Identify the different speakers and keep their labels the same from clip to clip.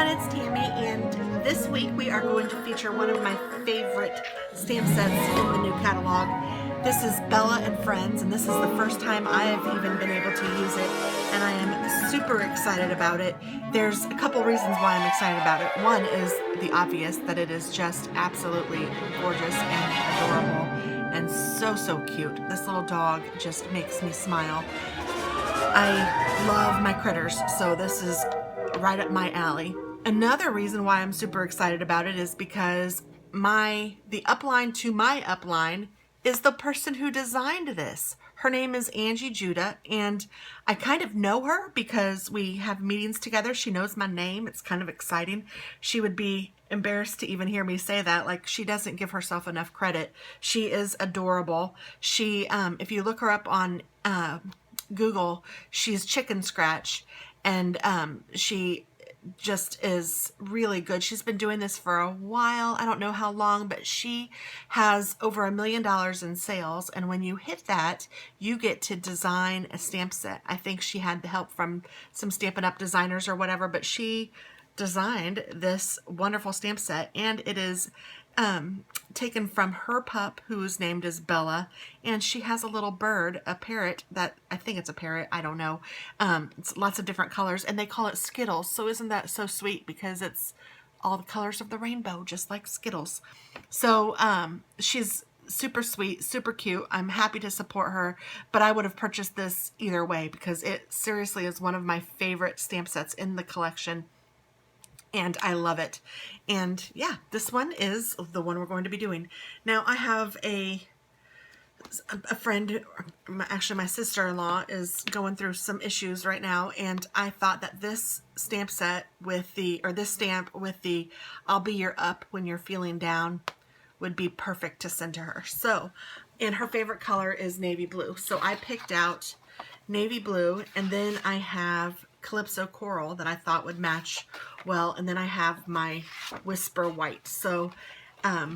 Speaker 1: everyone, it's Tammy, and this week we are going to feature one of my favorite stamp sets in the new catalog. This is Bella and Friends, and this is the first time I have even been able to use it, and I am super excited about it. There's a couple reasons why I'm excited about it. One is the obvious, that it is just absolutely gorgeous and adorable and so cute. This little dog just makes me smile. I love my critters, so this is right up my alley. Another reason why I'm super excited about it is because the upline to my upline is the person who designed this. Her name is Angie Judah, and I kind of know her because we have meetings together. She knows my name. It's kind of exciting. She would be embarrassed to even hear me say that. Like, she doesn't give herself enough credit. She is adorable. She, if you look her up on Google, she's Chicken Scratch, and she just is really good. She's been doing this for a while. I don't know how long, but she has over $1 million in sales, and when you hit that, you get to design a stamp set. I think she had the help from some Stampin' Up designers or whatever, but she designed this wonderful stamp set, and it is taken from her pup, who's named as Bella, and she has a little bird, a parrot, that I think it's a parrot, I don't know. It's lots of different colors, and they call it Skittles. So isn't that so sweet, because it's all the colors of the rainbow, just like Skittles. So she's super sweet, super cute. I'm happy to support her, but I would have purchased this either way, because it seriously is one of my favorite stamp sets in the collection, and I love it. And yeah, this one is the one we're going to be doing. Now, I have a friend, actually my sister-in-law, is going through some issues right now, and I thought that this stamp set with this stamp with the "I'll be your up when you're feeling down" would be perfect to send to her. So, and her favorite color is navy blue. So I picked out navy blue, and then I have Calypso Coral that I thought would match well, and then I have my Whisper White. So I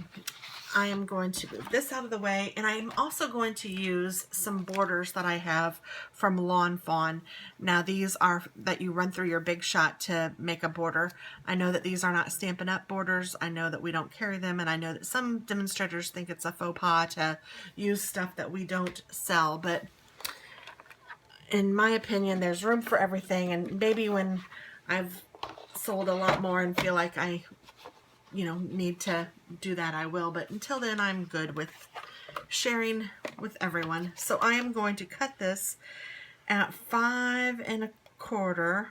Speaker 1: am going to move this out of the way, and I'm also going to use some borders that I have from Lawn Fawn. Now, these are that you run through your Big Shot to make a border. I know that these are not Stampin' Up borders. I know that we don't carry them, and I know that some demonstrators think it's a faux pas to use stuff that we don't sell, but in my opinion, there's room for everything, and maybe when I've sold a lot more and feel like I, need to do that, I will. But until then, I'm good with sharing with everyone. So I am going to cut this at 5 1/4.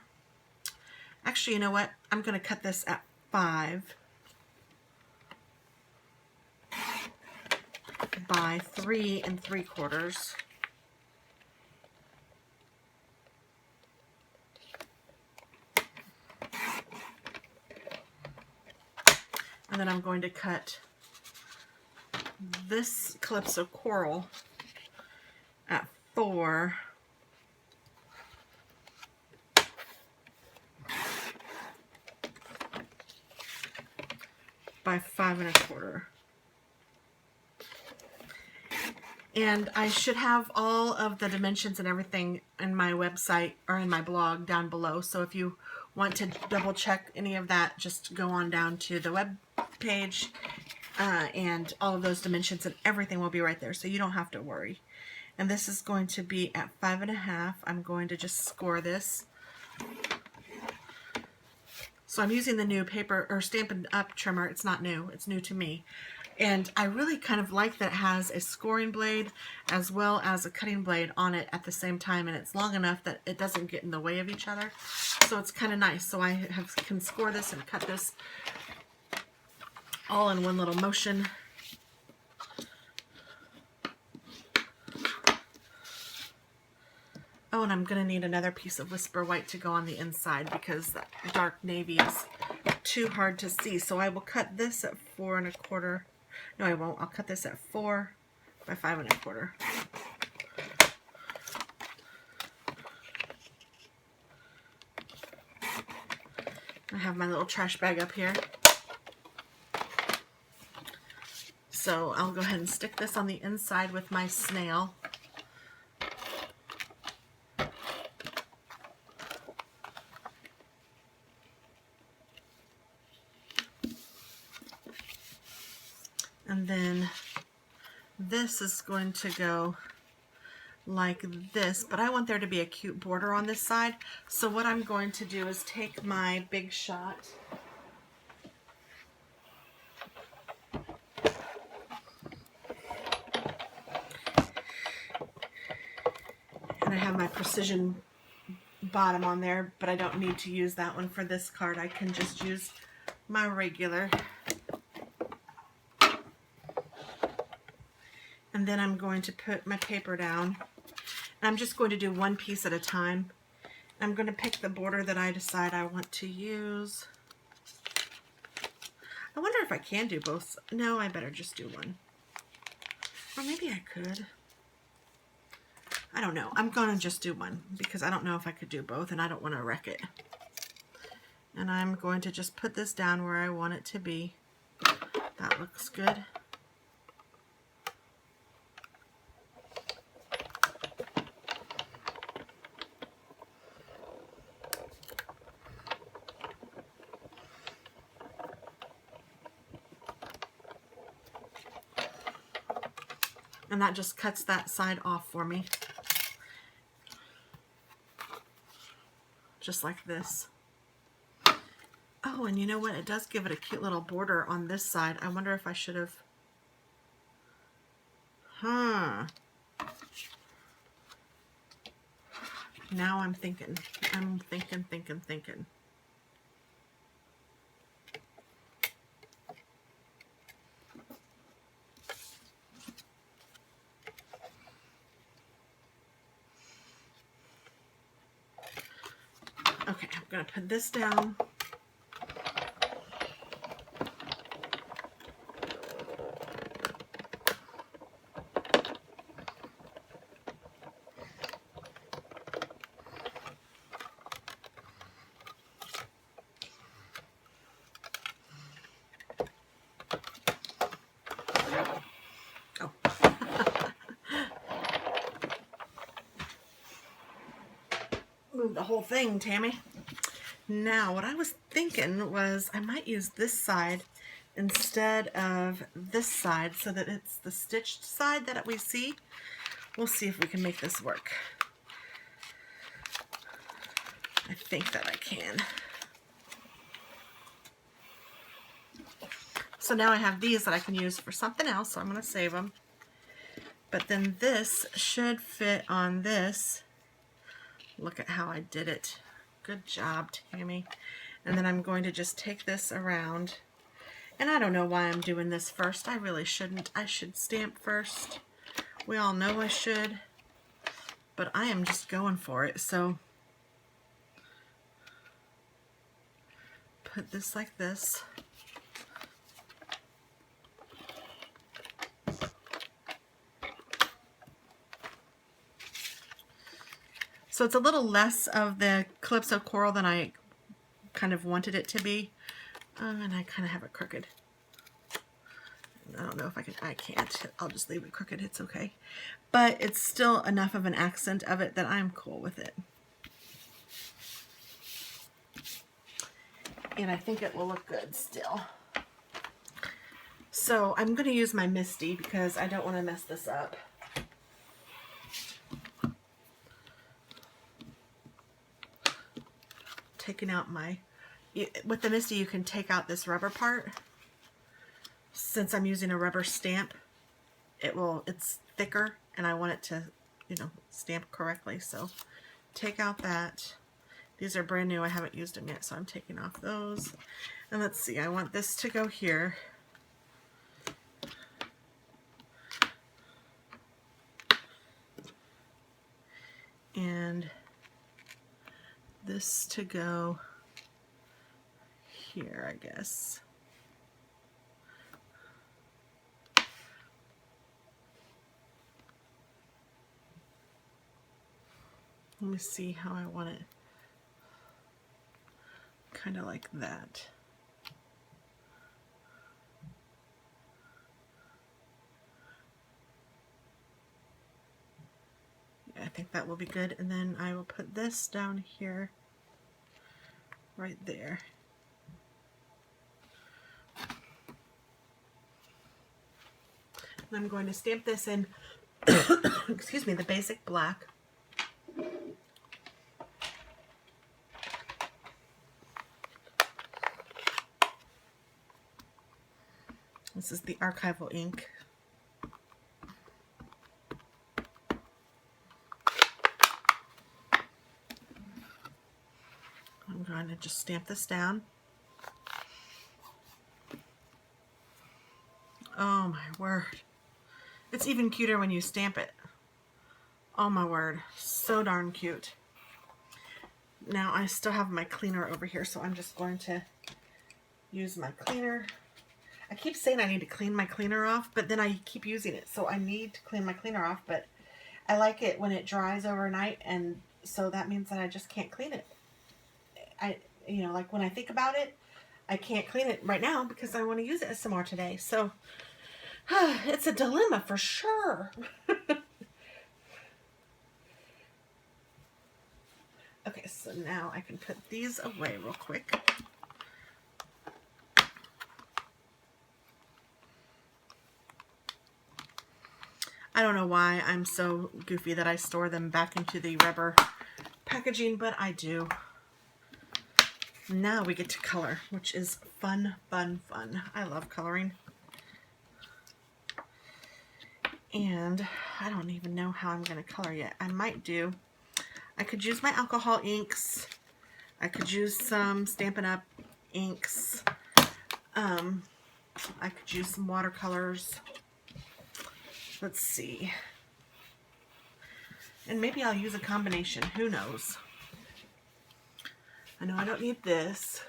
Speaker 1: Actually, you know what? I'm going to cut this at 5 by 3 3/4. And then I'm going to cut this Calypso Coral at 4 by 5 1/4. And I should have all of the dimensions and everything in my website or in my blog down below. So if you want to double check any of that, just go on down to the web page, and all of those dimensions and everything will be right there, so you don't have to worry. And this is going to be at 5 1/2. I'm going to just score this. So I'm using the new paper or Stampin' Up trimmer. It's not new, it's new to me. And I really kind of like that it has a scoring blade as well as a cutting blade on it at the same time, and it's long enough that it doesn't get in the way of each other. So it's kind of nice. So I can score this and cut this all in one little motion. Oh, and I'm going to need another piece of Whisper White to go on the inside, because that dark navy is too hard to see. So I will cut this at 4 1/4. No, I won't. I'll cut this at 4 by 5 1/4. I have my little trash bag up here. So I'll go ahead and stick this on the inside with my snail. And then this is going to go like this, but I want there to be a cute border on this side. So what I'm going to do is take my Big Shot and I have my precision bottom on there, but I don't need to use that one for this card. I can just use my regular. And then I'm going to put my paper down. I'm just going to do one piece at a time. I'm going to pick the border that I decide I want to use. I wonder if I can do both. No, I better just do one. Or maybe I could. I don't know. I'm going to just do one because I don't know if I could do both and I don't want to wreck it. And I'm going to just put this down where I want it to be. That looks good. And that just cuts that side off for me. Just like this. Oh, and you know what? It does give it a cute little border on this side. I wonder if I should have... Now I'm thinking. I'm thinking. Okay, I'm going to put this down. Oh. Move the whole thing, Tammy. Now, what I was thinking was I might use this side instead of this side so that it's the stitched side that we see. We'll see if we can make this work. I think that I can. So now I have these that I can use for something else, so I'm going to save them. But then this should fit on this. Look at how I did it. Good job, Tammy. And then I'm going to just take this around. And I don't know why I'm doing this first. I really shouldn't. I should stamp first. We all know I should. But I am just going for it. So put this like this. So it's a little less of the Calypso Coral than I kind of wanted it to be. And I kind of have it crooked. I don't know if I can. I can't. I'll just leave it crooked. It's okay. But it's still enough of an accent of it that I'm cool with it. And I think it will look good still. So I'm going to use my Misty because I don't want to mess this up. Taking out my... With the Misty you can take out this rubber part. Since I'm using a rubber stamp, it's thicker and I want it to, stamp correctly. So take out that. These are brand new. I haven't used them yet, so I'm taking off those. And let's see, I want this to go here. And this to go here, I guess. Let me see how I want it. Kind of like that. Yeah, I think that will be good. And then I will put this down here, right there. I'm going to stamp this in, excuse me, the basic black. This is the archival ink. I'm going to just stamp this down. Oh my word. It's even cuter when you stamp it. Oh my word. So darn cute. Now I still have my cleaner over here, so I'm just going to use my cleaner. I keep saying I need to clean my cleaner off, but then I keep using it, so I need to clean my cleaner off, but I like it when it dries overnight, and so that means that I just can't clean it. You know, like when I think about it, I can't clean it right now because I want to use it some more today. So it's a dilemma for sure. Okay, so now I can put these away real quick. I don't know why I'm so goofy that I store them back into the rubber packaging, but I do. Now we get to color, which is fun, fun, fun. I love coloring. And I don't even know how I'm going to color yet. I could use my alcohol inks. I could use some Stampin' Up inks. I could use some watercolors. Let's see. And maybe I'll use a combination. Who knows? I know I don't need this.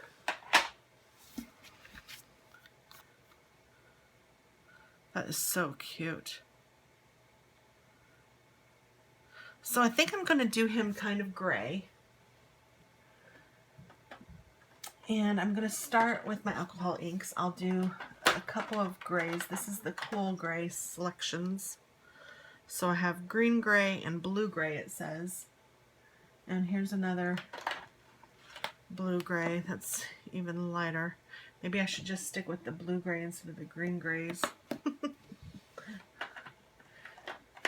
Speaker 1: That is so cute. So I think I'm going to do him kind of gray. And I'm going to start with my alcohol inks. I'll do a couple of grays. This is the Cool Gray Selections. So I have green gray and blue gray, it says. And here's another blue gray that's even lighter. Maybe I should just stick with the blue gray instead of the green grays.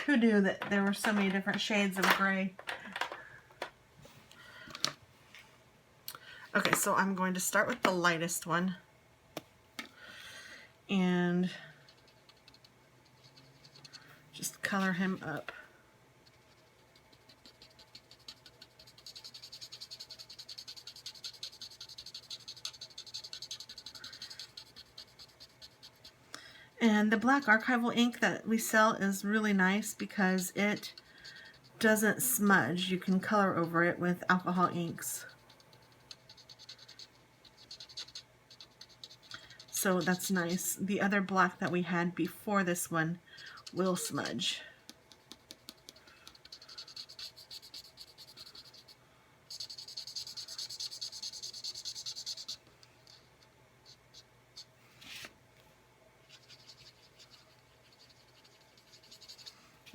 Speaker 1: Who knew that there were so many different shades of gray? Okay, so I'm going to start with the lightest one. And just color him up. And the black archival ink that we sell is really nice because it doesn't smudge. You can color over it with alcohol inks. So that's nice. The other black that we had before this one will smudge.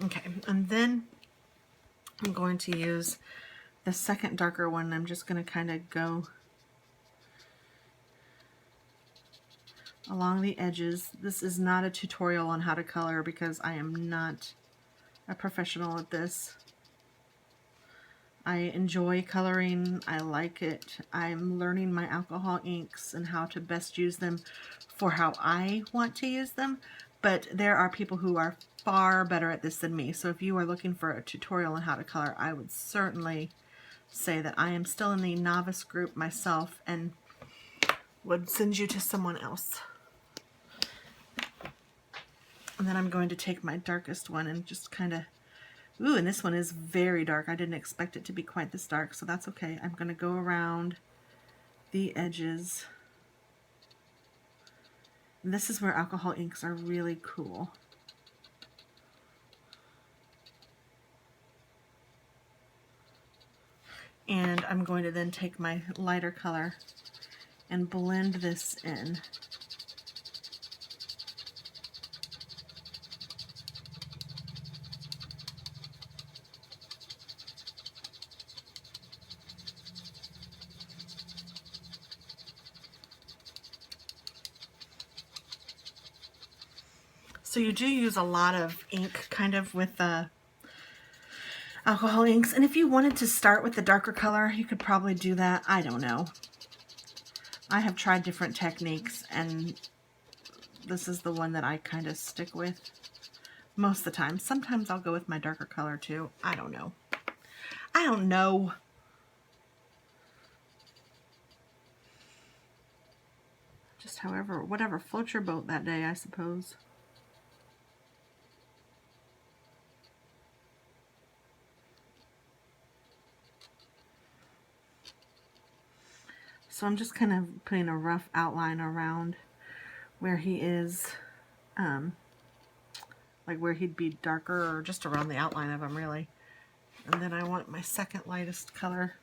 Speaker 1: Okay, and then I'm going to use the second darker one. I'm just going to kind of go along the edges. This is not a tutorial on how to color because I am not a professional at this. I enjoy coloring. I like it. I'm learning my alcohol inks and how to best use them for how I want to use them. But there are people who are far better at this than me. So if you are looking for a tutorial on how to color, I would certainly say that I am still in the novice group myself and would send you to someone else. And then I'm going to take my darkest one and just kind of, ooh, and this one is very dark. I didn't expect it to be quite this dark, so that's okay. I'm going to go around the edges. And this is where alcohol inks are really cool. And I'm going to then take my lighter color and blend this in. So you do use a lot of ink kind of with the alcohol inks. And if you wanted to start with the darker color, you could probably do that. I don't know. I have tried different techniques, and this is the one that I kind of stick with most of the time. Sometimes I'll go with my darker color too. I don't know. I don't know. Just however, whatever floats your boat that day, I suppose. So I'm just kind of putting a rough outline around where he is, like where he'd be darker, or just around the outline of him really. And then I want my second lightest color.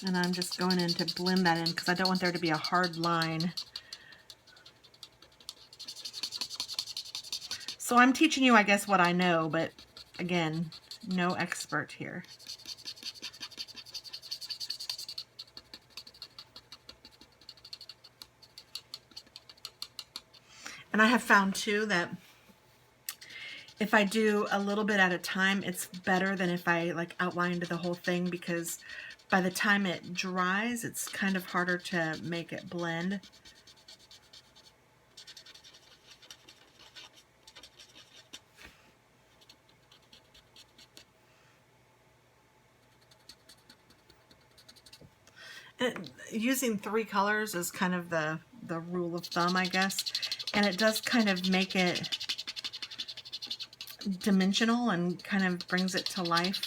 Speaker 1: And I'm just going in to blend that in because I don't want there to be a hard line. So I'm teaching you, I guess, what I know, but again, no expert here. And I have found too that if I do a little bit at a time, it's better than if I like outlined the whole thing, because by the time it dries, it's kind of harder to make it blend. And using 3 colors is kind of the rule of thumb, I guess. And it does kind of make it dimensional and kind of brings it to life.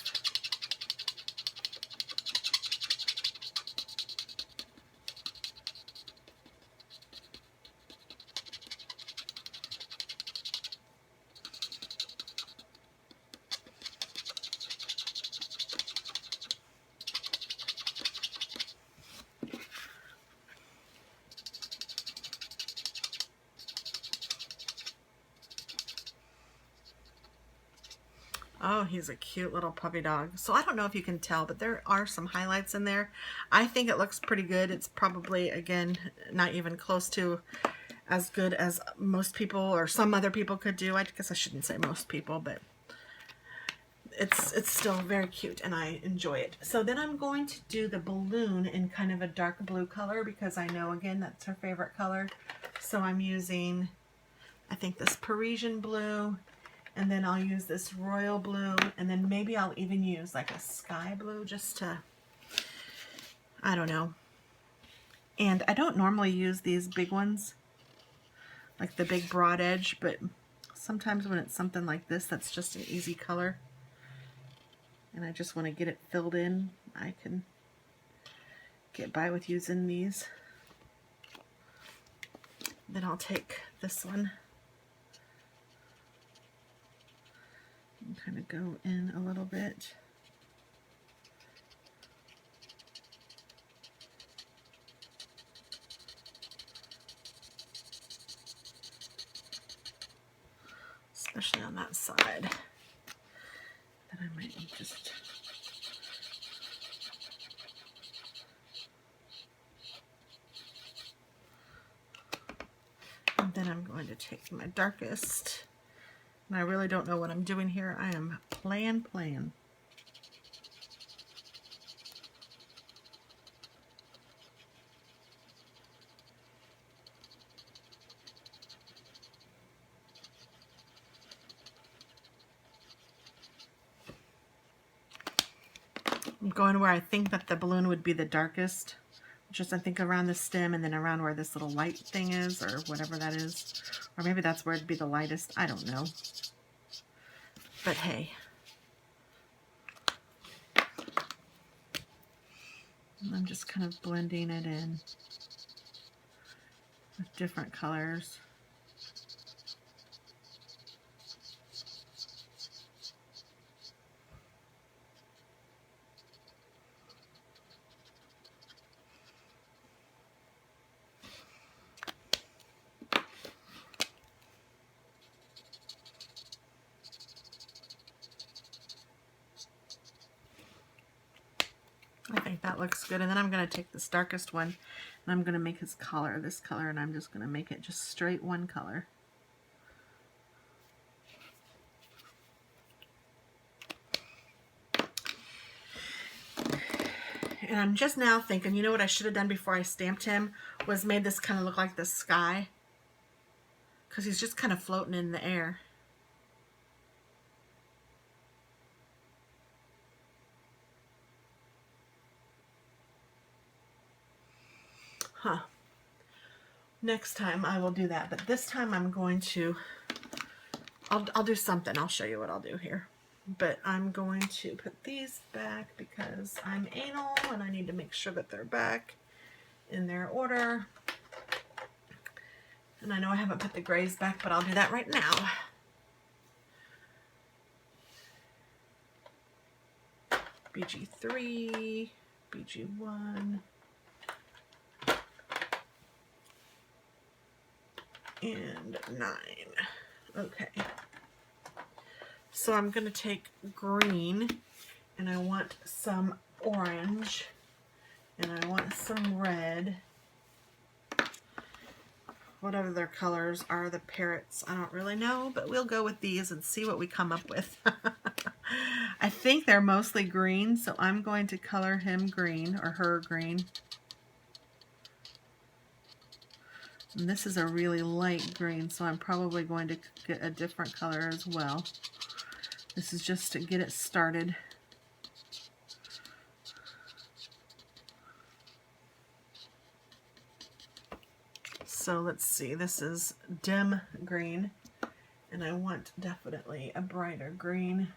Speaker 1: Oh, he's a cute little puppy dog. So I don't know if you can tell, but there are some highlights in there. I think it looks pretty good. It's probably, again, not even close to as good as most people or some other people could do. I guess I shouldn't say most people, but it's still very cute and I enjoy it. So then I'm going to do the balloon in kind of a dark blue color because I know, again, that's her favorite color. So I'm using, I think, this Parisian blue, and then I'll use this royal blue, and then maybe I'll even use like a sky blue just to, I don't know. And I don't normally use these big ones, like the big broad edge, but sometimes when it's something like this that's just an easy color and I just want to get it filled in, I can get by with using these. Then I'll take this one and kind of go in a little bit. Especially on that side. Then I might just and then I'm going to take my darkest. And I really don't know what I'm doing here. I am playing. I'm going where I think that the balloon would be the darkest, which is I think around the stem and then around where this little light thing is, or whatever that is. Or maybe that's where it'd be the lightest. I don't know. But hey. I'm just kind of blending it in with different colors. I think that looks good. And then I'm going to take this darkest one and I'm going to make his collar this color, and I'm just going to make it just straight one color. And I'm just now thinking, you know what I should have done before I stamped him was made this kind of look like the sky, because he's just kind of floating in the air. Huh. Next time I will do that, but this time I'm going to, I'll do something. I'll show you what I'll do here. But I'm going to put these back because I'm anal and I need to make sure that they're back in their order. And I know I haven't put the grays back, but I'll do that right now. BG3, BG1, and 9. Okay. So I'm going to take green, and I want some orange, and I want some red. Whatever their colors are, the parrots, I don't really know, but we'll go with these and see what we come up with. I think they're mostly green, so I'm going to color him green, or her green. And this is a really light green, so I'm probably going to get a different color as well. This is just to get it started. So let's see, this is dim green, and I want definitely a brighter green.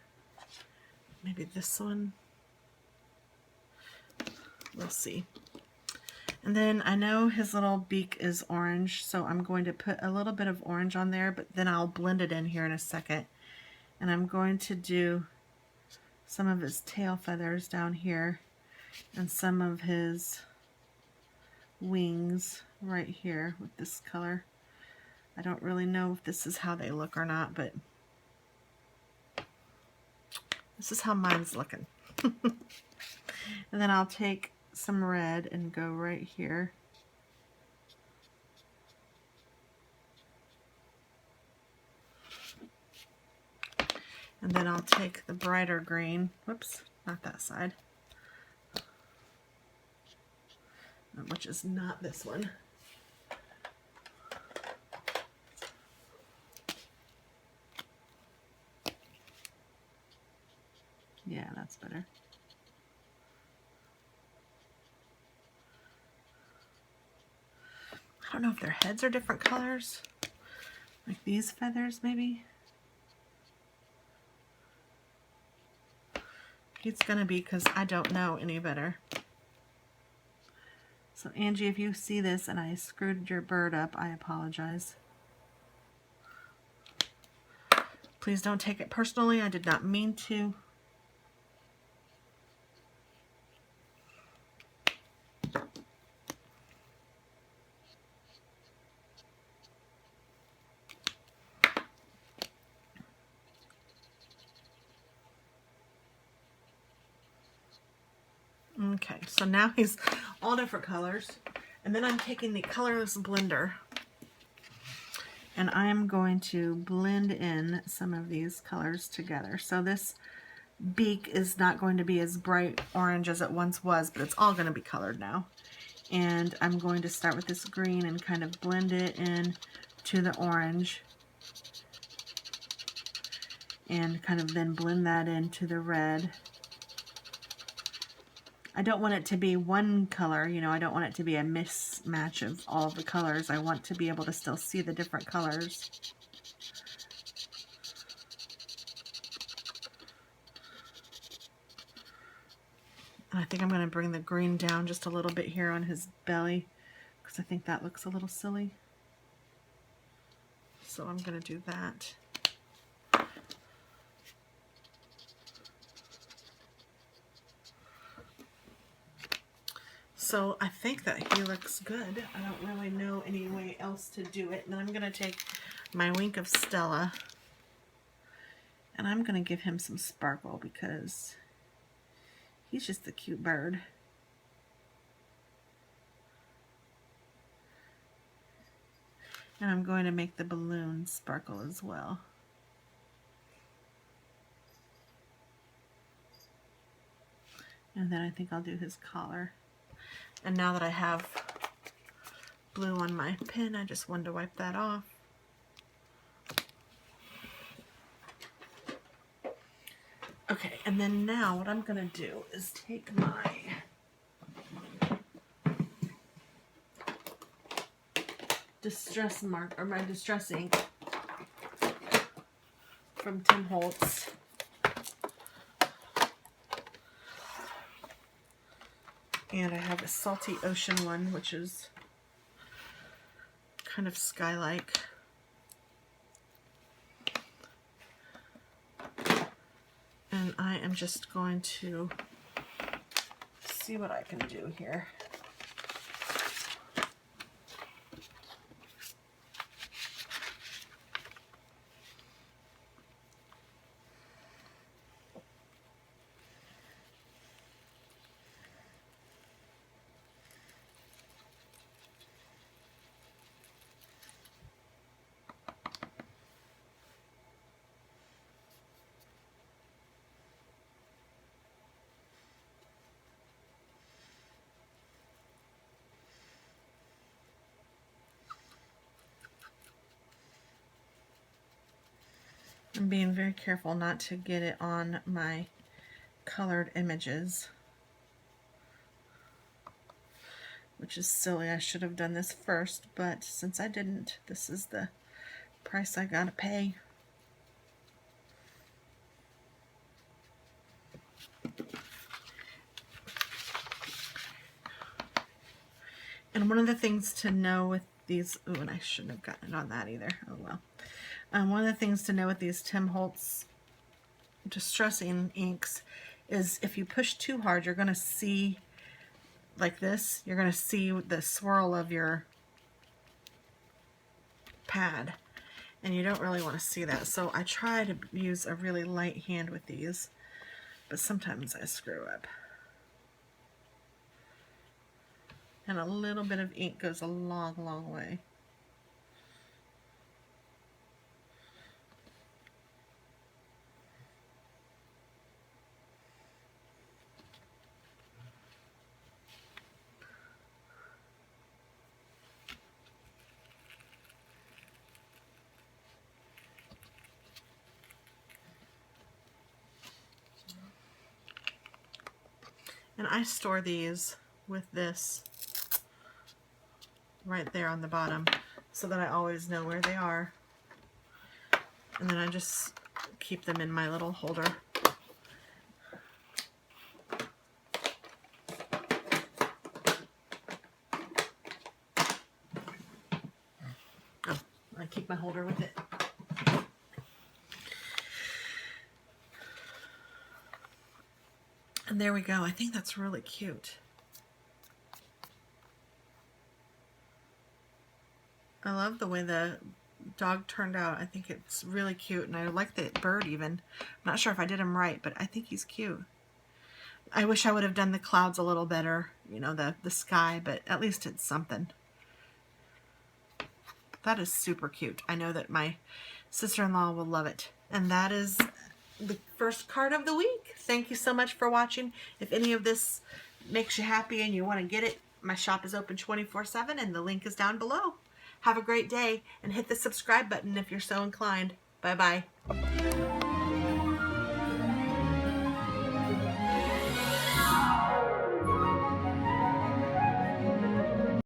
Speaker 1: Maybe this one. We'll see. And then I know his little beak is orange, so I'm going to put a little bit of orange on there, but then I'll blend it in here in a second. And I'm going to do some of his tail feathers down here and some of his wings right here with this color. I don't really know if this is how they look or not, but this is how mine's looking. And then I'll take some red and go right here. And then I'll take the brighter green, whoops, not that side, which is not this one. Yeah, that's better. I don't know if their heads are different colors, like these feathers maybe. It's gonna be, because I don't know any better. So Angie, if you see this and I screwed your bird up, I apologize. Please don't take it personally. I did not mean to. Okay, so now he's all different colors. And then I'm taking the colorless blender and I'm going to blend in some of these colors together. So this beak is not going to be as bright orange as it once was, but it's all going to be colored now. And I'm going to start with this green and kind of blend it in to the orange and kind of then blend that into the red. I don't want it to be one color, you know, I don't want it to be a mismatch of all the colors. I want to be able to still see the different colors. And I think I'm going to bring the green down just a little bit here on his belly, because I think that looks a little silly. So I'm going to do that. So I think that he looks good. I don't really know any way else to do it. And I'm going to take my Wink of Stella and I'm going to give him some sparkle because he's just a cute bird. And I'm going to make the balloon sparkle as well. And then I think I'll do his collar. And now that I have blue on my pen, I just wanted to wipe that off. Okay, and then now what I'm going to do is take my distress mark, or my distress ink from Tim Holtz. And I have a Salty Ocean one, which is kind of sky-like. And I am just going to see what I can do here. I'm being very careful not to get it on my colored images, which is silly. I should have done this first, but since I didn't, this is the price I gotta pay. And one of the things to know with these, ooh, and I shouldn't have gotten it on that either, oh well. One of the things to know with these Tim Holtz distressing inks is if you push too hard, you're going to see, like this, you're going to see the swirl of your pad, and you don't really want to see that. So I try to use a really light hand with these, but sometimes I screw up. And a little bit of ink goes a long, long way. And I store these with this right there on the bottom so that I always know where they are. And then I just keep them in my little holder. Oh, I keep my holder with it. And there we go. I think that's really cute. I love the way the dog turned out. I think it's really cute, and I like the bird even. I'm not sure if I did him right, but I think he's cute. I wish I would have done the clouds a little better, you know, the sky, but at least it's something. That is super cute. I know that my sister-in-law will love it. And that is the first card of the week. Thank you so much for watching. If any of this makes you happy and you want to get it, my shop is open 24/7 and the link is down below. Have a great day and hit the subscribe button if you're so inclined. Bye-bye.